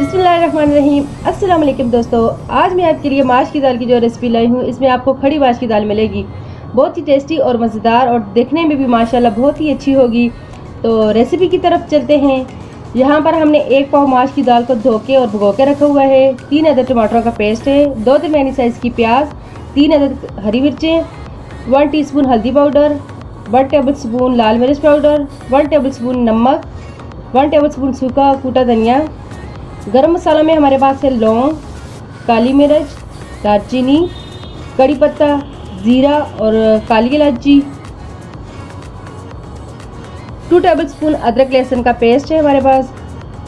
बिस्मिल्लाहिर्रहमानिर्रहीम। अस्सलाम वालेकुम दोस्तों, आज मैं आपके लिए माश की दाल की जो रेसिपी लाई हूँ, इसमें आपको खड़ी माश की दाल मिलेगी। बहुत ही टेस्टी और मज़ेदार और देखने में भी माशाल्लाह बहुत ही अच्छी होगी। तो रेसिपी की तरफ चलते हैं। यहाँ पर हमने 1 पाव माश की दाल को धो के और भिगो के रखा हुआ है। 3 अदद टमाटरों का पेस्ट है, 2 दरमियानी साइज़ की प्याज, 3 अदद हरी मिर्चें, 1 टीस्पून हल्दी पाउडर, 1 टेबल स्पून लाल मिर्च पाउडर, 1 टेबल स्पून नमक, 1 टेबल स्पून सूखा कूटा धनिया। गरम मसाला में हमारे पास है लौंग, काली मिर्च, दालचीनी, कड़ी पत्ता, ज़ीरा और काली इलायची। 2 टेबल स्पून अदरक लहसुन का पेस्ट है हमारे पास।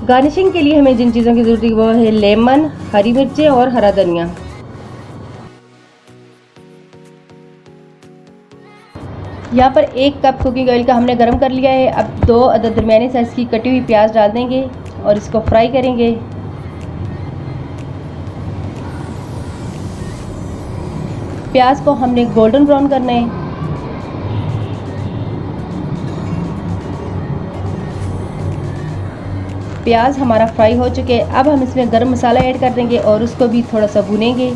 गार्निशिंग के लिए हमें जिन चीज़ों की ज़रूरत है वो है लेमन, हरी मिर्चें और हरा धनिया। यहाँ पर 1 कप कुकिंग ऑयल का हमने गरम कर लिया है। अब 2 अदद दरमियानी साइज़ की कटी हुई प्याज डाल देंगे और इसको फ्राई करेंगे। प्याज को हमने गोल्डन ब्राउन करना है। प्याज हमारा फ्राई हो चुके हैं। अब हम इसमें गरम मसाला ऐड कर देंगे और उसको भी थोड़ा सा भुनेंगे।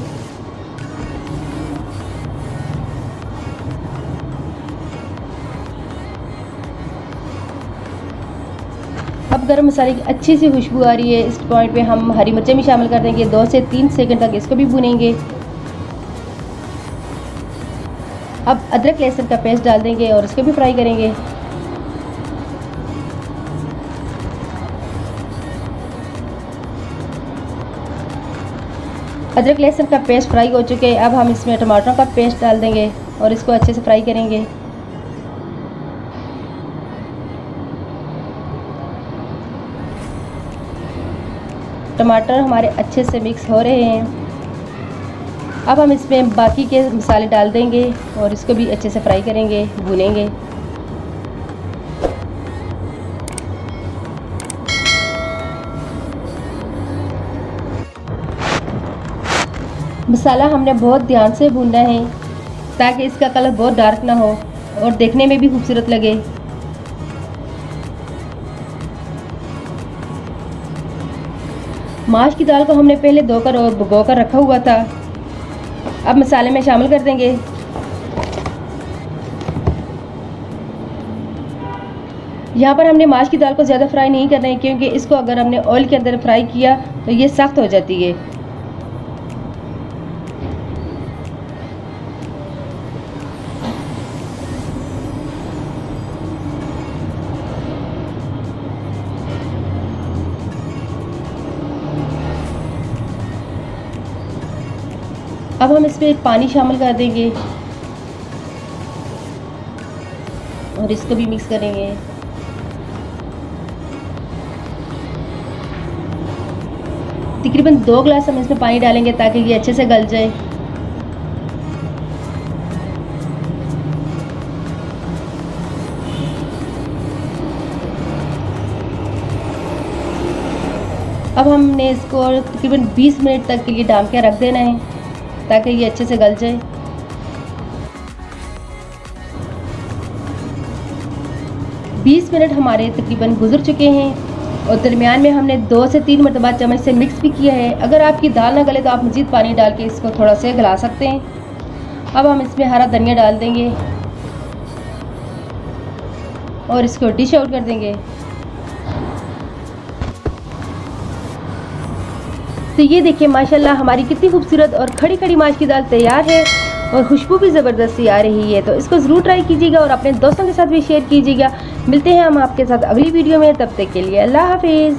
अब गरम मसाले की अच्छी सी खुशबू आ रही है। इस पॉइंट पे हम हरी मिर्चें भी शामिल कर देंगे। 2 से 3 सेकंड तक इसको भी भुनेंगे। अब अदरक लहसुन का पेस्ट डाल देंगे और इसको भी फ्राई करेंगे। अदरक लहसुन का पेस्ट फ्राई हो चुके हैं। अब हम इसमें टमाटरों का पेस्ट डाल देंगे और इसको अच्छे से फ्राई करेंगे। टमाटर हमारे अच्छे से मिक्स हो रहे हैं। अब हम इसमें बाकी के मसाले डाल देंगे और इसको भी अच्छे से फ्राई करेंगे, भूनेंगे। मसाला हमने बहुत ध्यान से भूनना है ताकि इसका कलर बहुत डार्क ना हो और देखने में भी खूबसूरत लगे। माश की दाल को हमने पहले धोकर और भिगोकर रखा हुआ था। अब मसाले में शामिल कर देंगे। यहाँ पर हमने माश की दाल को ज़्यादा फ्राई नहीं करना है क्योंकि इसको अगर हमने ऑयल के अंदर फ्राई किया तो ये सख्त हो जाती है। अब हम इसमें पानी शामिल कर देंगे और इसको भी मिक्स करेंगे। तकरीबन 2 गिलास हम इसमें पानी डालेंगे ताकि ये अच्छे से गल जाए। अब हमने इसको तकरीबन 20 मिनट तक के लिए ढाँप के रख देना है ताकि ये अच्छे से गल जाए। बीस मिनट हमारे तकरीबन गुजर चुके हैं और दरमियान में हमने 2 से 3 मरतबा चम्मच से मिक्स भी किया है। अगर आपकी दाल ना गले तो आप मज़ीद पानी डाल के इसको थोड़ा सा गला सकते हैं। अब हम इसमें हरा धनिया डाल देंगे और इसको डिश आउट कर देंगे। तो ये देखिए माशाल्लाह हमारी कितनी खूबसूरत और खड़ी खड़ी माश की दाल तैयार है और खुशबू भी ज़बरदस्ती आ रही है। तो इसको ज़रूर ट्राई कीजिएगा और अपने दोस्तों के साथ भी शेयर कीजिएगा। मिलते हैं हम आपके साथ अगली वीडियो में, तब तक के लिए अल्लाह हाफिज़।